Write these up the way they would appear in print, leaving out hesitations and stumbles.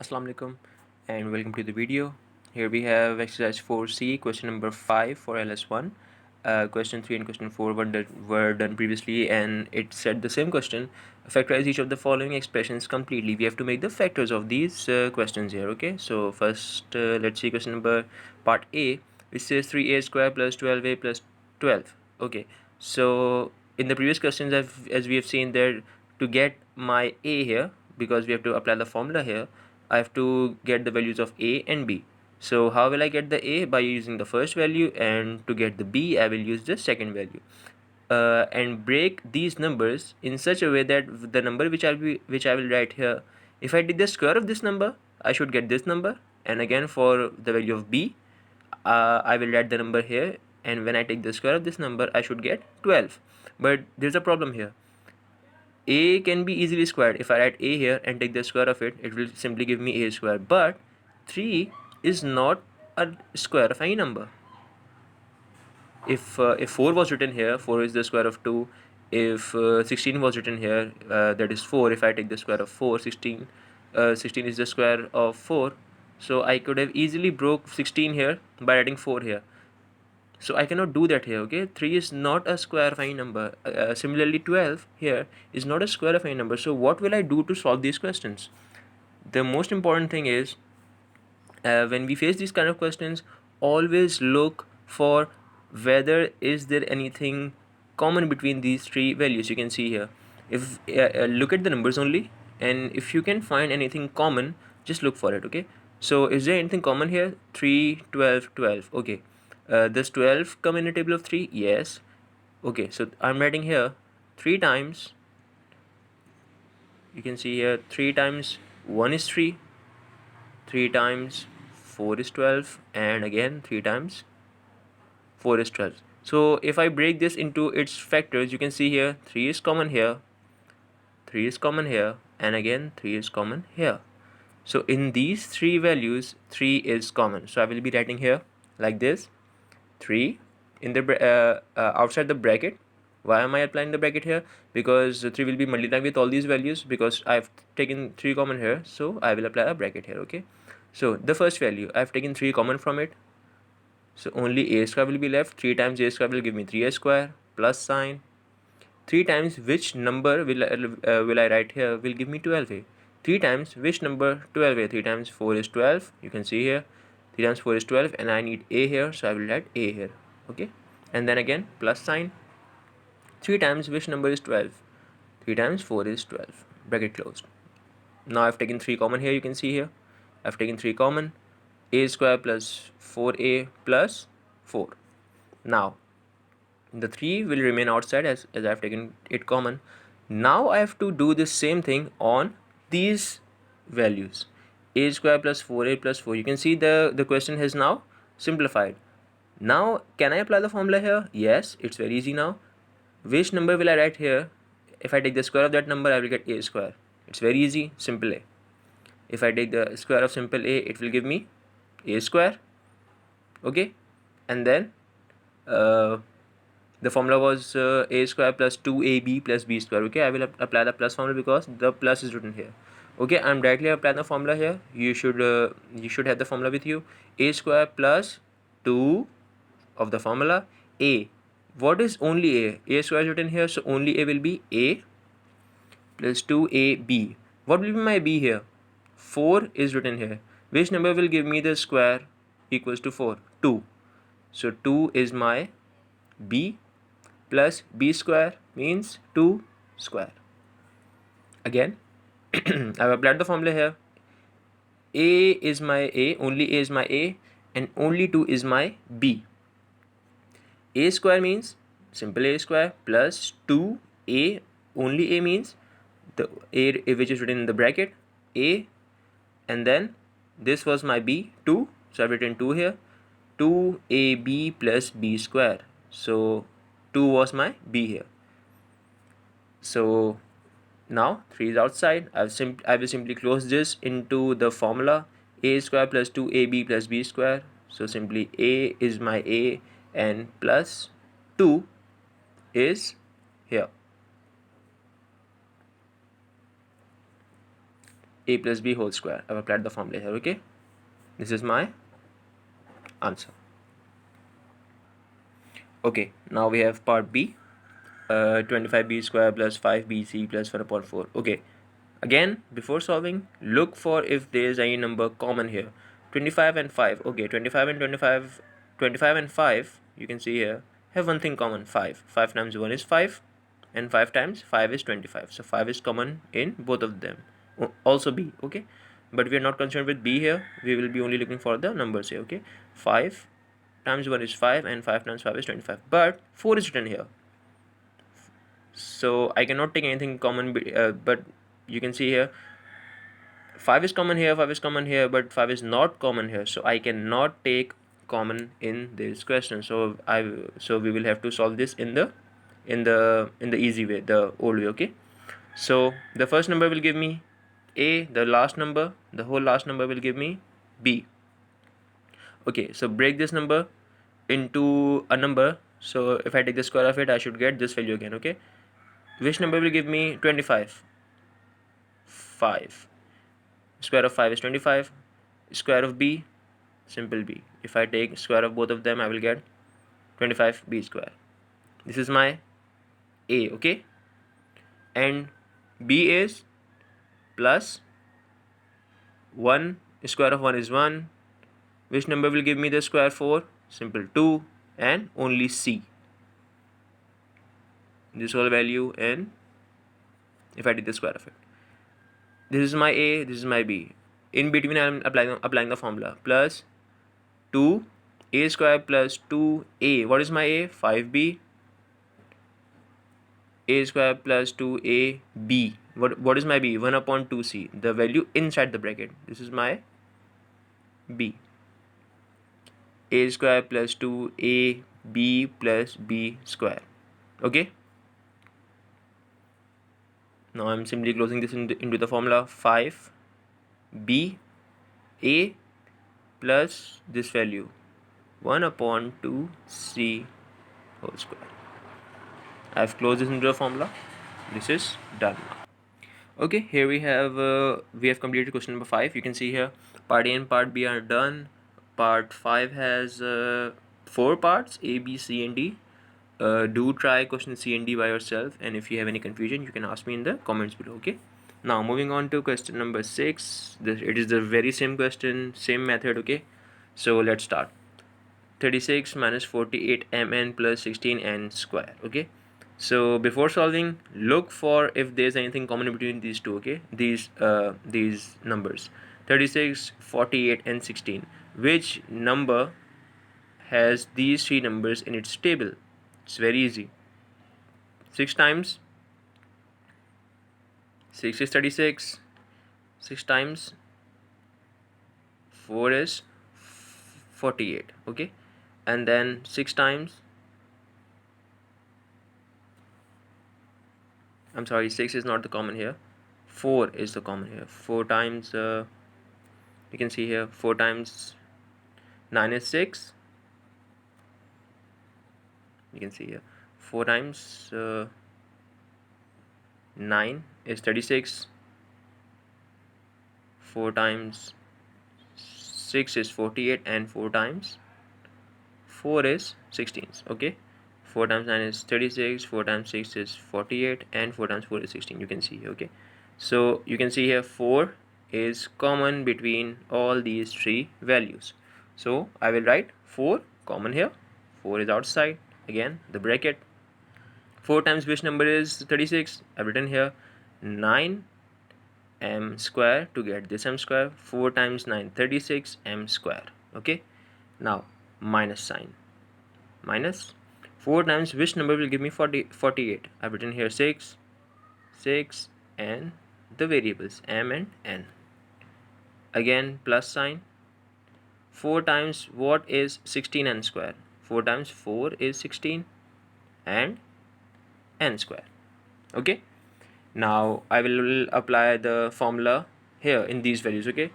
Assalamu alaikum and welcome to the video. Here we have exercise 4C, question number 5 for LS1. Question 3 and question 4 were done previously, and it said the same question. Factorize each of the following expressions completely. We have to make the factors of these questions here, okay? So first, let's see question number part A, which says 3a square plus 12a plus 12. Okay, so in the previous questions, as we have seen there, to get my a here, because we have to apply the formula here, I have to get the values of a and b. So how will I get the a? By using the first value, and to get the b I will use the second value. And break these numbers in such a way that the number which I will write here, if I take the square of this number, I should get this number. And again, for the value of b, I will write the number here, and when I take the square of this number, I should get 12. But there's a problem here. A can be easily squared. If I write a here and take the square of it, it will simply give me a square. But 3 is not a square of any number. If 4 was written here, 4 is the square of 2. If 16 was written here, that is 4. If I take the square of 4, 16 is the square of 4. So I could have easily broke 16 here by writing 4 here. So I cannot do that here, okay? 3 is not a square of any number. Similarly, 12 here is not a square of any number. So what will I do to solve these questions? The most important thing is, when we face these kind of questions, always look for whether is there anything common between these three values. You can see here, if look at the numbers only, and if you can find anything common, just look for it, okay? So is there anything common here? 3, 12, 12. Okay, does 12 come in a table of 3? Yes. Okay, so I'm writing here 3 times, you can see here 3 times 1 is 3, 3 times 4 is 12, and again 3 times 4 is 12. So if I break this into its factors, you can see here 3 is common here, 3 is common here, and again 3 is common here. So in these three values, 3 is common. So I will be writing here like this, 3 in the outside the bracket. Why am I applying the bracket here? Because 3 will be multiplied with all these values, because I've taken 3 common here, so I will apply a bracket here, okay? So the first value, I've taken 3 common from it, so only a square will be left. 3 times a square will give me 3a square plus sign. 3 times which number will I write here will give me 12a. 3 times which number? 12a. 3 times 4 is 12. You can see here 3 times 4 is 12, and I need a here, so I will write a here, okay? And then again plus sign. 3 times which number is 12? 3 times 4 is 12. Bracket closed. Now I've taken 3 common here, you can see here. I've taken 3 common. A square plus 4a plus 4. Now the 3 will remain outside as I've taken it common. Now I have to do the same thing on these values. A square plus 4a plus 4. You can see the question has now simplified. Now can I apply the formula here? Yes, it's very easy now. Which number will I write here? If I take the square of that number, I will get a square. It's very easy, simple a. If I take the square of simple a, it will give me a square, okay? And then the formula was a square plus 2ab plus b square, okay? I will apply the plus formula because the plus is written here, okay? I'm directly applying the formula here. You should have the formula with you. A square plus 2 of the formula a. What is only a? A square is written here, so only a will be a plus 2ab. What will be my b here? 4 is written here. Which number will give me the square equals to 4? 2. So 2 is my b, plus b square means 2 square. Again, I've applied the formula here. A is my a, only a is my a, and only 2 is my b. A square means simple a square plus 2a, only a means the a which is written in the bracket, a, and then this was my b, 2, so I've written 2 here, 2ab plus b square, so 2 was my b here. So now 3 is outside. I will simply close this into the formula, a square plus 2ab plus b square. So simply a is my a, and plus 2 is here. a plus b whole square. I've applied the formula here. Okay, this is my answer. Okay, now we have part B. 25b square plus 5bc plus 1 upon 4. Okay, again, before solving, look for if there is any number common here. 25 and 5. Okay, 25 and 25, 25 and 5, you can see here, have one thing common, 5. 5 times 1 is 5, and 5 times 5 is 25. So 5 is common in both of them. Also b, okay? But we are not concerned with b here. We will be only looking for the numbers here, okay? 5 times 1 is 5, and 5 times 5 is 25. But 4 is written here. So I cannot take anything common, but you can see here 5 is common here, 5 is common here, but 5 is not common here, so I cannot take common in this question. So we will have to solve this in the easy way, the old way. Okay, so the first number will give me a, the whole last number will give me b. Okay, so break this number into a number. So if I take the square of it, I should get this value again. Okay, which number will give me 25? 5. Square of 5 is 25. Square of b, simple b. If I take square of both of them, I will get 25b square. This is my a, okay? And b is plus 1. Square of 1 is 1. Which number will give me the square 4? Simple, 2. And only c. This whole value, and if I did the square of it. This is my a, this is my b. In between, I am applying the formula. Plus 2 a square plus 2a. What is my a? 5b. A square plus 2ab. What is my b? 1 upon 2c. The value inside the bracket. This is my b. A square plus 2ab plus b square. Okay. Now I'm simply closing this into the formula. 5b a plus this value 1 upon 2c whole square. I've closed this into the formula. This is done now. Okay, here we have completed question number 5. You can see here part A and part B are done. Part 5 has 4 parts, A, B, C and D. Do try question C and D by yourself, and if you have any confusion, you can ask me in the comments below. Okay, now moving on to question number 6. It is the very same question, same method. Okay, so let's start. 36 minus 48 mn plus 16n square. Okay, so before solving, look for if there's anything common between these two. Okay, these numbers 36, 48 and 16. Which number has these three numbers in its table? It's very easy. 6 times 6 is 36. 6 times 4 is 48. Okay, and then 6 times, I'm sorry, 6 is not the common here, 4 is the common here. 4 times you can see here 4 times 9 is 6. You can see here 4 times 9 is 36. 4 times 6 is 48, and 4 times 4 is 16. Okay, 4 times 9 is 36, 4 times 6 is 48, and 4 times 4 is 16. You can see here. Okay, so you can see here 4 is common between all these three values. So I will write 4 common here. 4 is outside. Again, the bracket. 4 times which number is 36? I've written here 9 m square to get this m square. 4 times 9, 36 m square. Okay, now minus sign. Minus 4 times which number will give me 48? I've written here 6, and the variables m and n. Again, plus sign. 4 times what is 16n square? 4 times 4 is 16, and n square. Okay, now I will apply the formula here in these values. Okay,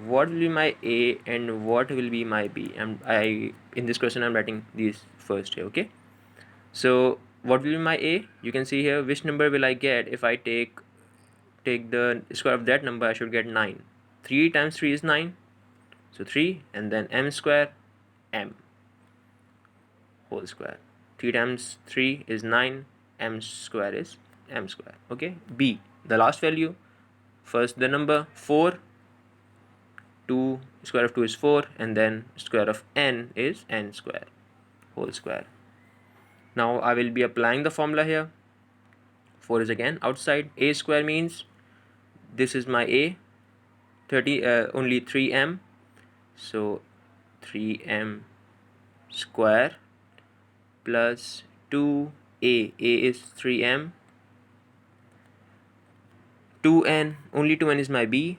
what will be my a and what will be my b? And in this question I'm writing these first here. Okay, so what will be my a? You can see here which number will I get if I take take the square of that number, I should get 9. 3 times 3 is 9, so 3, and then m square, m whole square. 3 times 3 is 9, m square is m square. Okay, b, the last value. First the number 4, 2, square of 2 is 4, and then square of n is n square whole square. Now I will be applying the formula here. 4 is again outside. A square means this is my a, 30 only 3m, so 3m square plus 2a, a is 3m, 2n, only 2n is my b,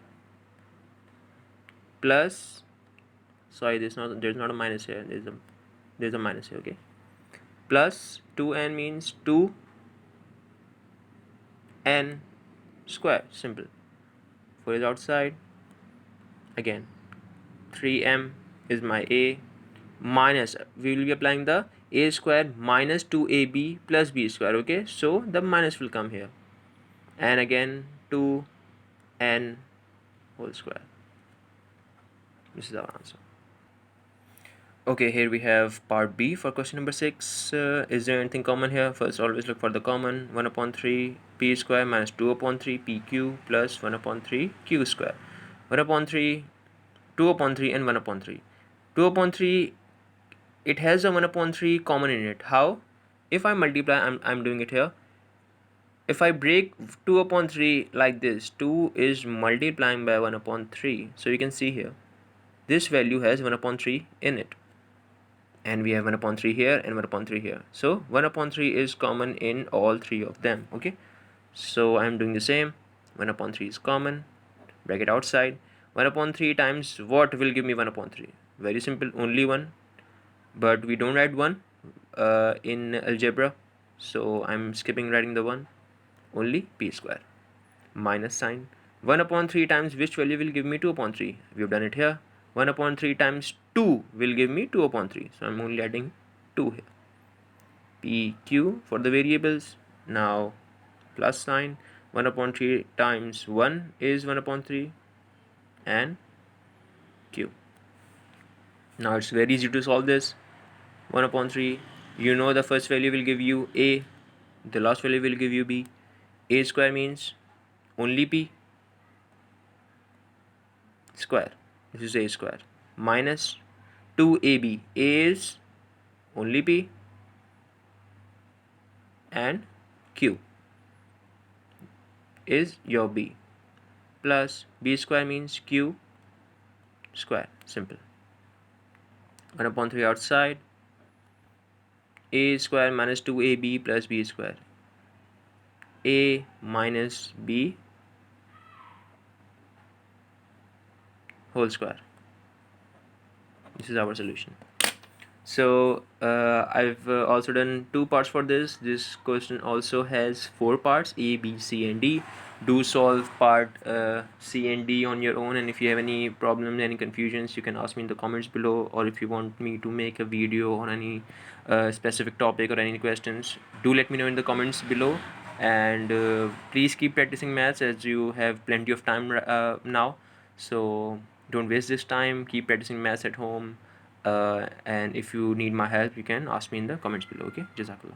plus, sorry, there's not a minus here, there's a minus here, okay, plus 2n means 2n square, simple. 4 is outside. Again 3m is my a, minus, we will be applying the a square minus 2ab plus b square, okay, so the minus will come here, and again 2n whole square. This is our answer. Okay, here we have part B for question number 6. Is there anything common here? First, always look for the common. 1 upon 3 p square minus 2 upon 3 pq plus 1 upon 3 q square. 1 upon 3, 2 upon 3 and 1 upon 3. 2 upon 3, it has a 1 upon 3 common in it. How? If I multiply, I'm doing it here. If I break 2 upon 3 like this, 2 is multiplying by 1 upon 3. So you can see here, this value has 1 upon 3 in it. And we have 1 upon 3 here and 1 upon 3 here. So 1 upon 3 is common in all three of them. Okay, so I'm doing the same. 1 upon 3 is common, bracket outside. 1 upon 3 times what will give me 1 upon 3? Very simple, only 1. But we don't write 1 in algebra, so I'm skipping writing the 1. Only p square, minus sign. 1 upon 3 times which value will give me 2 upon 3? We've done it here. 1 upon 3 times 2 will give me 2 upon 3. So I'm only adding 2 here. PQ for the variables. Now plus sign. 1 upon 3 times 1 is 1 upon 3 and Q. Now it's very easy to solve this. 1 upon 3. You know the first value will give you A. The last value will give you B. A square means only P square. This is A square. Minus 2AB. A is only P and Q is your B. Plus B square means Q square. Simple. 1 upon 3 outside. A square minus 2AB plus B square. A minus B whole square. This is our solution. So I've also done 2 parts for this. This question also has 4 parts, A, B, C and D. Do solve part C and D on your own, and if you have any problems, any confusions, you can ask me in the comments below, or if you want me to make a video on any specific topic or any questions, do let me know in the comments below. And please keep practicing maths, as you have plenty of time now, so don't waste this time. Keep practicing maths at home. And if you need my help, you can ask me in the comments below. Okay, Jazakallah.